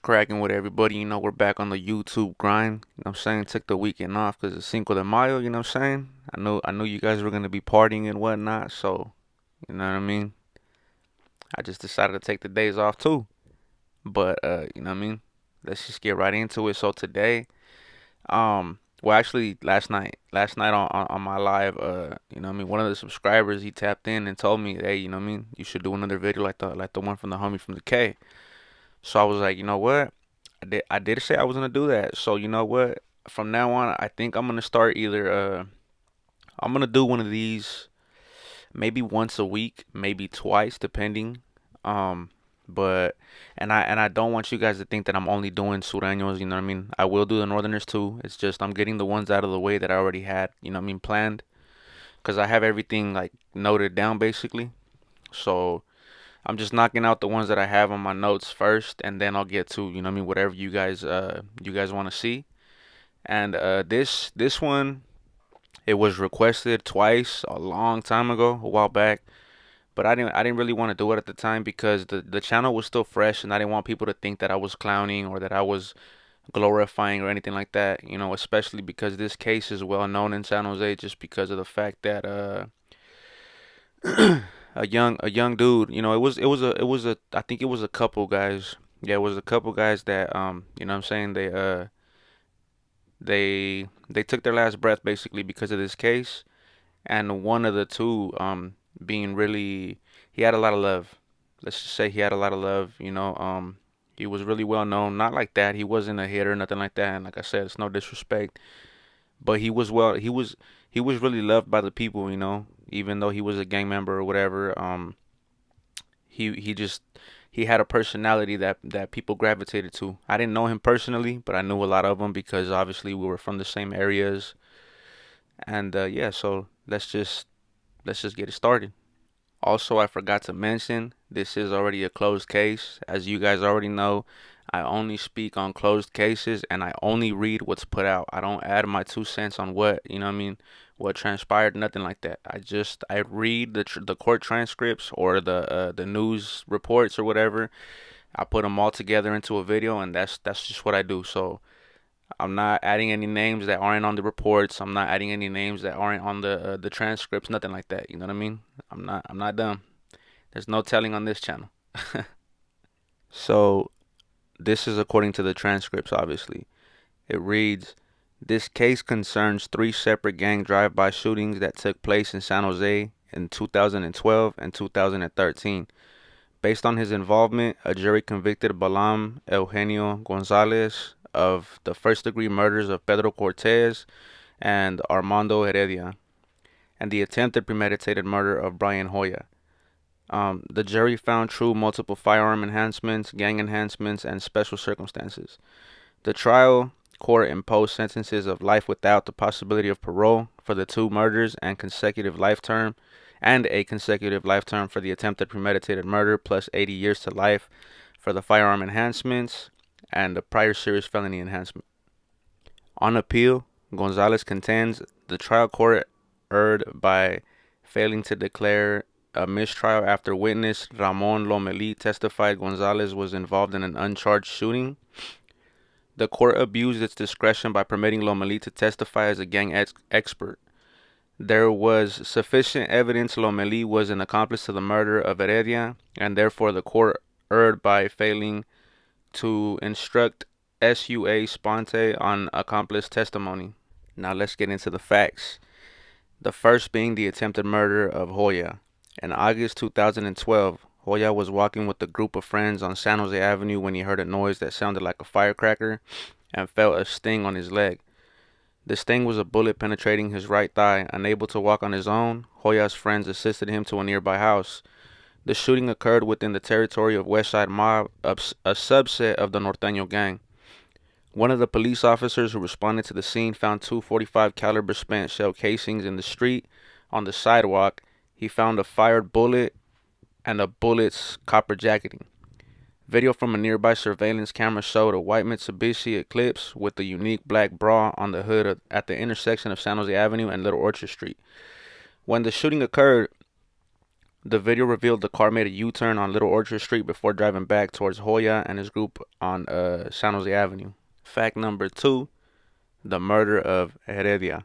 cracking with everybody? We're back on the YouTube grind. I'm saying? Took the weekend off because it's Cinco de Mayo, I'm saying? I know you guys were gonna be partying and whatnot, so you know what I mean? I just decided to take the days off too. But you know what I mean? Let's just get right into it. So today, well actually last night on my live, one of the subscribers he tapped in and told me, hey, you should do another video like the one from the homie from the K. So I was like, you know what? I did say I was gonna do that. So you know what? From now on, I think I'm gonna start either I'm gonna do one of these maybe once a week, maybe twice, depending. Um, but and I don't want you guys to think that I'm only doing Sureños. You know what I mean? I will do the Northerners too. It's just I'm getting the ones out of the way that I already had. You know what I mean? Planned, because I have everything like noted down basically. So I'm just knocking out the ones that I have on my notes first, and then I'll get to, whatever you guys want to see. And this one, it was requested twice a long time ago, a while back, but I didn't really want to do it at the time because the channel was still fresh, and I didn't want people to think that I was clowning or that I was glorifying or anything like that. Especially because this case is well known in San Jose, just because of the fact that a young dude. It was a I think it was a couple guys. Yeah, it was a couple guys that what I'm saying, they took their last breath basically because of this case, and one of the two being really, he had a lot of love. Let's just say he had a lot of love. He was really well known. Not like that. He wasn't a hitter, nothing like that. And like I said, it's no disrespect, but he was really loved by the people. Even though he was a gang member or whatever. He had a personality that people gravitated to. I didn't know him personally, but I knew a lot of them because obviously we were from the same areas. And yeah, so let's just get it started. Also, I forgot to mention, this is already a closed case. As you guys already know, I only speak on closed cases and I only read what's put out. I don't add my 2 cents on what transpired, nothing like that. I read the court transcripts or the news reports or whatever. I put them all together into a video, and that's just what I do. So I'm not adding any names that aren't on the reports. I'm not adding any names that aren't on the transcripts, nothing like that. You know what I mean? I'm not dumb. There's no telling on this channel. So this is according to the transcripts, obviously. It reads, this case concerns three separate gang drive-by shootings that took place in San Jose in 2012 and 2013. Based on his involvement, a jury convicted Balam Eugenio Gonzalez of the first-degree murders of Pedro Cortez and Armando Heredia, and the attempted premeditated murder of Brian Hoya. The jury found true multiple firearm enhancements, gang enhancements, and special circumstances. The trial court imposed sentences of life without the possibility of parole for the two murders and a consecutive life term for the attempted premeditated murder, plus 80 years to life for the firearm enhancements and the prior serious felony enhancement. On appeal, Gonzalez contends the trial court erred by failing to declare a mistrial after witness Ramon Lomelí testified Gonzalez was involved in an uncharged shooting. The court abused its discretion by permitting Lomelí to testify as a gang expert. There was sufficient evidence Lomelí was an accomplice to the murder of Heredia, and therefore the court erred by failing to instruct SUA Sponte on accomplice testimony. Now let's get into the facts. The first being the attempted murder of Hoya. In August 2012, Hoya was walking with a group of friends on San Jose Avenue when he heard a noise that sounded like a firecracker and felt a sting on his leg. The sting was a bullet penetrating his right thigh. Unable to walk on his own, Hoya's friends assisted him to a nearby house. The shooting occurred within the territory of Westside Mob, a subset of the Norteño gang. One of the police officers who responded to the scene found two .45 caliber spent shell casings in the street. On the sidewalk, he found a fired bullet and a bullet's copper jacketing. Video from a nearby surveillance camera showed a white Mitsubishi Eclipse with a unique black bra on the hood at the intersection of San Jose Avenue and Little Orchard Street. When the shooting occurred, The video revealed the car made a U-turn on Little Orchard Street before driving back towards Hoya and his group on San Jose Avenue. Fact number 2, the murder of Heredia.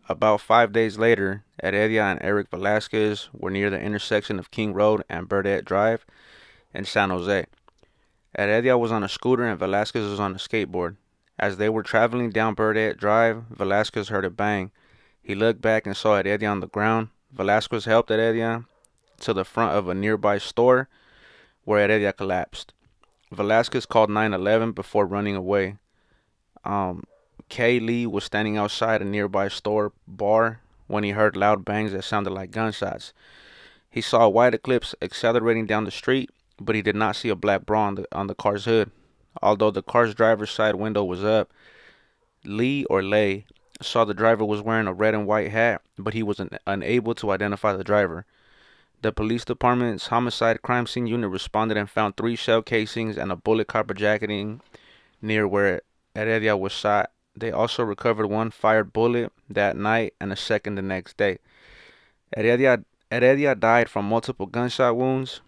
About 5 days later, Heredia and Eric Velasquez were near the intersection of King Road and Burdett Drive in San Jose. Heredia was on a scooter and Velasquez was on a skateboard. As they were traveling down Burdett Drive, Velasquez heard a bang. He looked back and saw Heredia on the ground. Velasquez helped Heredia to the front of a nearby store where Heredia collapsed. Velasquez called 911 before running away. Kay Lee was standing outside a nearby store bar when he heard loud bangs that sounded like gunshots. He saw a white Eclipse accelerating down the street, but he did not see a black bra on the car's hood. Although the car's driver's side window was up, Lay saw the driver was wearing a red and white hat, but he was unable to identify the driver. The police department's homicide crime scene unit responded and found 3 shell casings and a bullet carpetjacketing near where Heredia was shot. They also recovered 1 fired bullet that night and a second the next day. Heredia died from multiple gunshot wounds.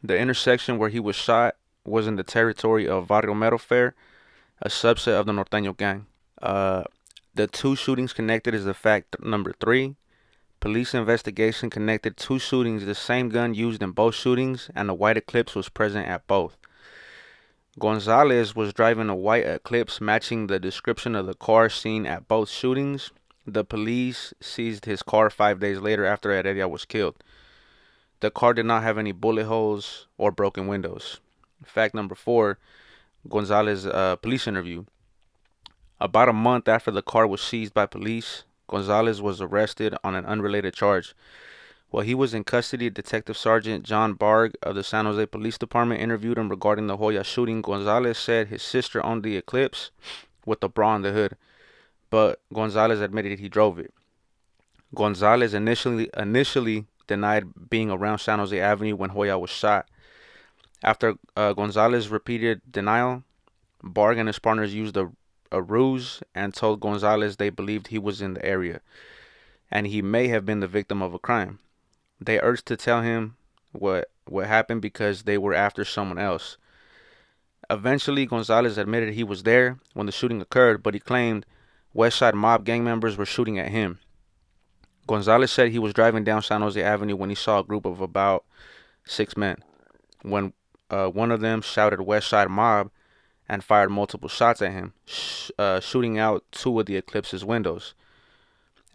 The intersection where he was shot was in the territory of Barrio Mero Fair, a subset of the Norteño gang. The 2 shootings connected is the fact number 3. Police investigation connected 2 shootings, the same gun used in both shootings, and a white Eclipse was present at both. Gonzalez was driving a white Eclipse matching the description of the car seen at both shootings. The police seized his car 5 days later after Heredia was killed. The car did not have any bullet holes or broken windows. Fact number 4, Gonzalez police interview. About a month after the car was seized by police, Gonzalez was arrested on an unrelated charge. While he was in custody, Detective Sergeant John Barg of the San Jose Police Department interviewed him regarding the Hoya shooting. Gonzalez said his sister owned the Eclipse with the bra on the hood, but Gonzalez admitted he drove it. Gonzalez initially denied being around San Jose Avenue when Hoya was shot. After Gonzalez's repeated denial, Barg and his partners used a ruse and told Gonzalez they believed he was in the area and he may have been the victim of a crime. They urged to tell him what happened because they were after someone else. Eventually, Gonzalez admitted he was there when the shooting occurred, but he claimed West Side mob gang members were shooting at him. Gonzalez said he was driving down San Jose Avenue when he saw a group of about 6 men. When one of them shouted West Side mob and fired multiple shots at him, shooting out 2 of the Eclipse's windows.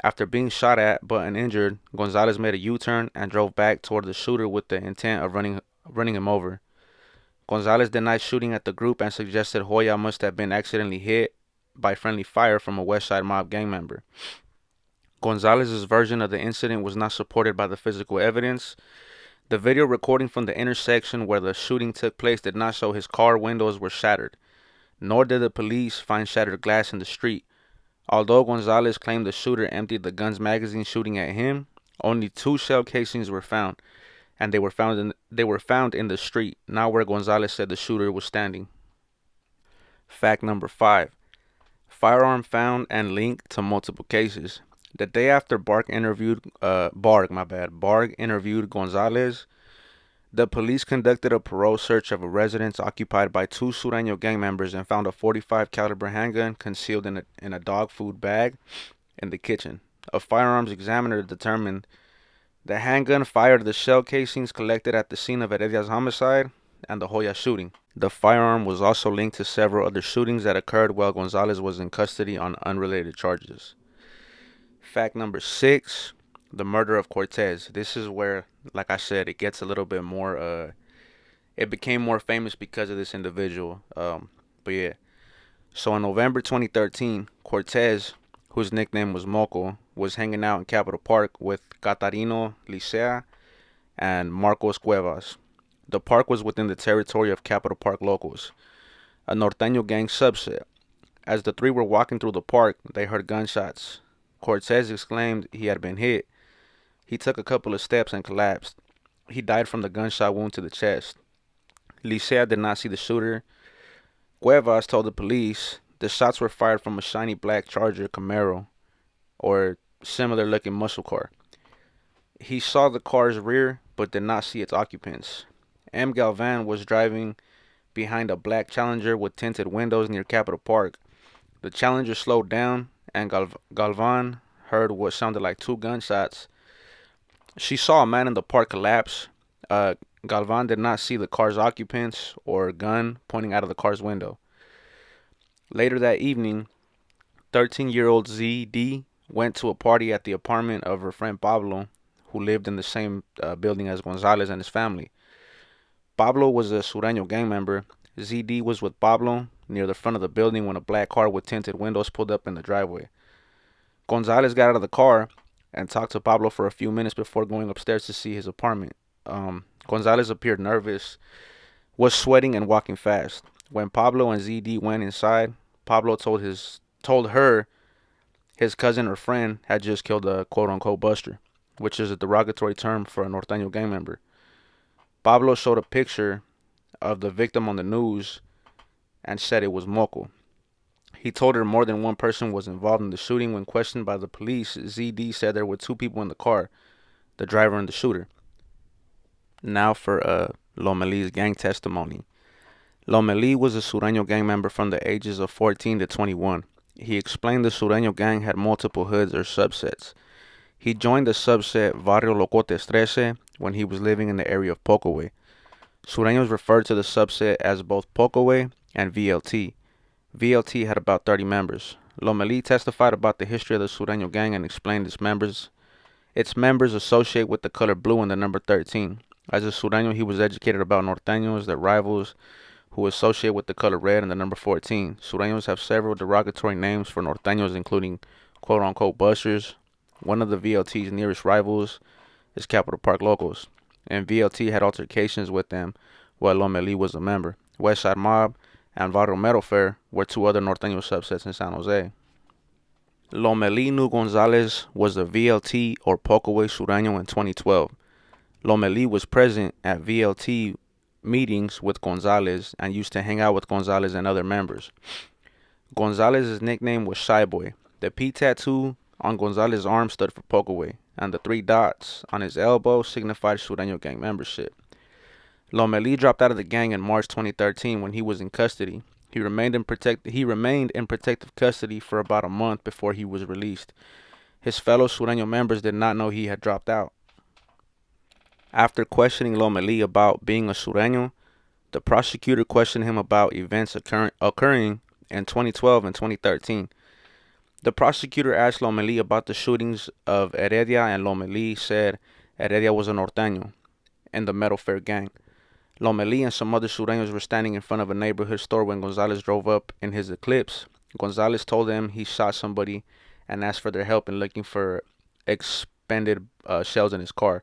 After being shot at but uninjured, Gonzalez made a U-turn and drove back toward the shooter with the intent of running him over. Gonzalez denied shooting at the group and suggested Hoya must have been accidentally hit by friendly fire from a West Side mob gang member. Gonzalez's version of the incident was not supported by the physical evidence. The video recording from the intersection where the shooting took place did not show his car windows were shattered, nor did the police find shattered glass in the street. Although Gonzalez claimed the shooter emptied the gun's magazine shooting at him, only 2 shell casings were found, and they were found in the street, not where Gonzalez said the shooter was standing. Fact number 5. Firearm found and linked to multiple cases. The day after Barg interviewed Gonzalez, the police conducted a parole search of a residence occupied by 2 Sureno gang members and found a .45 caliber handgun concealed in a dog food bag in the kitchen. A firearms examiner determined the handgun fired the shell casings collected at the scene of Heredia's homicide and the Hoya shooting. The firearm was also linked to several other shootings that occurred while Gonzalez was in custody on unrelated charges. Fact number 6, the murder of Cortez. This is where, like I said, it gets a little bit more, it became more famous because of this individual. But yeah. So in November 2013, Cortez, whose nickname was Moco, was hanging out in Capitol Park with Catarino Licea and Marcos Cuevas. The park was within the territory of Capitol Park locals, a Norteño gang subset. As the 3 were walking through the park, they heard gunshots. Cortez exclaimed he had been hit. He took a couple of steps and collapsed. He died from the gunshot wound to the chest. Licea did not see the shooter. Cuevas told the police the shots were fired from a shiny black Charger Camaro or similar looking muscle car. He saw the car's rear but did not see its occupants. M. Galvan was driving behind a black Challenger with tinted windows near Capitol Park. The Challenger slowed down, and Galvan heard what sounded like two gunshots. She saw a man in the park collapse. Uh, Galvan did not see the car's occupants or gun pointing out of the car's window. Later that evening, 13-year-old ZD went to a party at the apartment of her friend Pablo, who lived in the same building as Gonzalez and his family. Pablo was a Sureno gang member. ZD was with Pablo near the front of the building when a black car with tinted windows pulled up in the driveway. Gonzalez got out of the car and talked to Pablo for a few minutes before going upstairs to see his apartment. Gonzalez appeared nervous, was sweating, and walking fast. When Pablo and ZD went inside, Pablo told her his cousin or friend had just killed a quote unquote buster, which is a derogatory term for a Norteño gang member. Pablo showed a picture of the victim on the news and said it was Moco. He told her more than one person was involved in the shooting. When questioned by the police, ZD said there were two people in the car, the driver and the shooter. Now for Lomeli's gang testimony. Lomeli was a Sureno gang member from the ages of 14 to 21. He explained the Sureno gang had multiple hoods or subsets. He joined the subset Barrio Locotes 13 when he was living in the area of Pokoway. Sureños referred to the subset as both Pokoway and VLT. VLT had about 30 members. Lomeli testified about the history of the Sureno gang and explained its members associate with the color blue and the number 13. As a Sureno, he was educated about Norteños, their rivals, who associate with the color red and the number 14. Sureños have several derogatory names for Norteños, including quote-unquote busters. One of the VLT's nearest rivals is Capitol Park Locals, and VLT had altercations with them while Lomeli was a member. Westside Mob and Barrio Metal Fair were two other Norteño subsets in San Jose. Lomeli knew Gonzalez was a VLT or Pokoway Sureno in 2012. Lomeli was present at VLT meetings with Gonzalez and used to hang out with Gonzalez and other members. Gonzalez's nickname was Shy Boy. The P tattoo on Gonzalez's arm stood for Pokoway, and the three dots on his elbow signified Sureno gang membership. Lomeli dropped out of the gang in March 2013 when he was in custody. He remained in protective custody for about a month before he was released. His fellow Sureno members did not know he had dropped out. After questioning Lomeli about being a Sureno, the prosecutor questioned him about events occurring in 2012 and 2013. The prosecutor asked Lomeli about the shootings of Heredia, and Lomeli said Heredia was a Norteño in the Metal Fair gang. Lomeli and some other Sureños were standing in front of a neighborhood store when Gonzalez drove up in his Eclipse. Gonzalez told them he shot somebody and asked for their help in looking for expended shells in his car.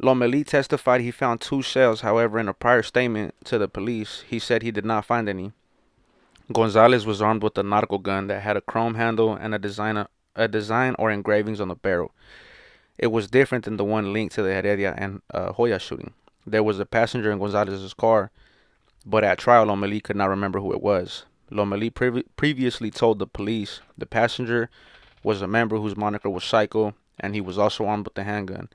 Lomeli testified he found 2 shells. However, in a prior statement to the police, he said he did not find any. Gonzalez was armed with a nautical gun that had a chrome handle and a design or engravings on the barrel. It was different than the one linked to the Heredia and Hoya shooting. There was a passenger in Gonzalez's car, but at trial, Lomeli could not remember who it was. Lomeli previously told the police the passenger was a member whose moniker was Psycho, and he was also armed with a handgun.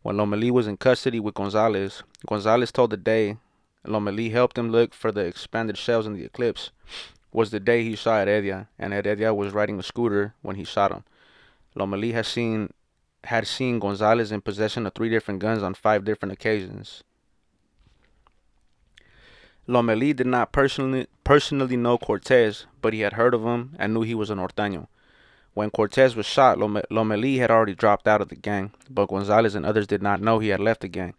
When Lomeli was in custody with Gonzalez, Gonzalez told the day Lomeli helped him look for the expanded shells in the Eclipse was the day he shot Heredia, and Heredia was riding a scooter when he shot him. Lomeli had seen Gonzalez in possession of 3 different guns on 5 different occasions. Lomeli did not personally know Cortez, but he had heard of him and knew he was a Norteño. When Cortez was shot, Lomeli had already dropped out of the gang, but Gonzalez and others did not know he had left the gang.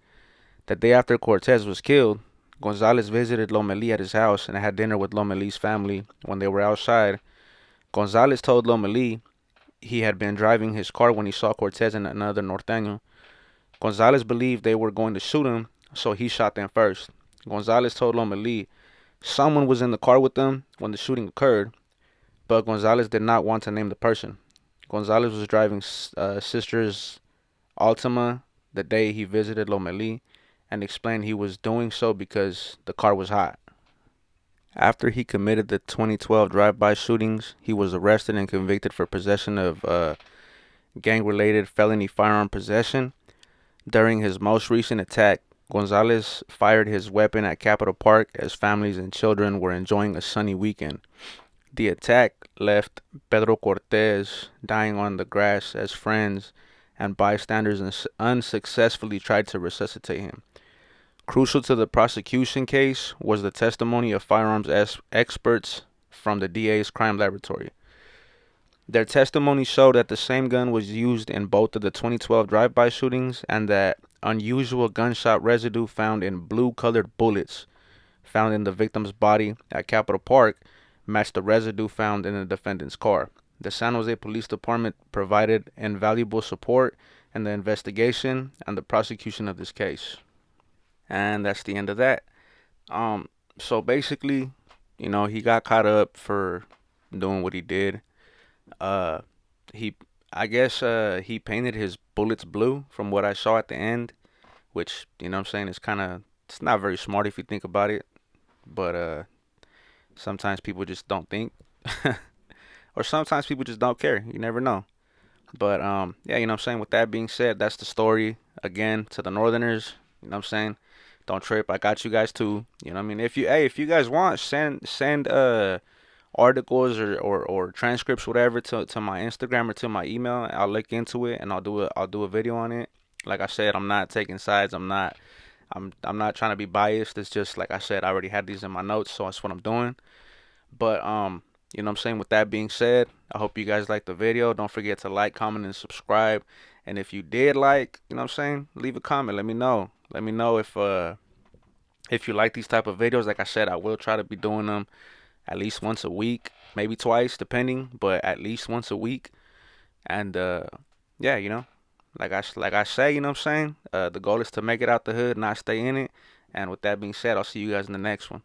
The day after Cortez was killed, Gonzalez visited Lomeli at his house and had dinner with Lomeli's family. When they were outside, Gonzalez told Lomeli he had been driving his car when he saw Cortez and another Norteño. Gonzalez believed they were going to shoot him, so he shot them first. Gonzalez told Lomeli someone was in the car with them when the shooting occurred, but Gonzalez did not want to name the person. Gonzalez was driving sister's Altima the day he visited Lomeli and explained he was doing so because the car was hot. After he committed the 2012 drive-by shootings, he was arrested and convicted for possession of gang-related felony firearm possession. During his most recent attack, Gonzalez fired his weapon at Capitol Park as families and children were enjoying a sunny weekend. The attack left Pedro Cortez dying on the grass as friends and bystanders unsuccessfully tried to resuscitate him. Crucial to the prosecution case was the testimony of firearms experts from the DA's crime laboratory. Their testimony showed that the same gun was used in both of the 2012 drive-by shootings and that unusual gunshot residue found in blue-colored bullets found in the victim's body at Capitol Park matched the residue found in the defendant's car. The San Jose Police Department provided invaluable support in the investigation and the prosecution of this case. And that's the end of that. So basically, he got caught up for doing what he did. Uh, he, I guess, he painted his bullets blue from what I saw at the end, which, what I'm saying, is it's not very smart if you think about it, but, sometimes people just don't think, or sometimes people just don't care. You never know. But, yeah, what I'm saying, with that being said, that's the story, again, to the Northerners, what I'm saying. Don't trip. I got you guys too. You know what I mean? If you guys want, send articles or transcripts, whatever, to my Instagram or to my email. I'll look into it and I'll do a video on it. Like I said, I'm not taking sides. I'm not trying to be biased. It's just like I said, I already had these in my notes, so that's what I'm doing. But what I'm saying, with that being said, I hope you guys liked the video. Don't forget to like, comment, and subscribe. And if you did like, what I'm saying, leave a comment. Let me know. Let me know if you like these type of videos. Like I said, I will try to be doing them at least once a week, maybe twice, depending, but at least once a week. And yeah, like I say, what I'm saying, the goal is to make it out the hood, not stay in it. And with that being said, I'll see you guys in the next one.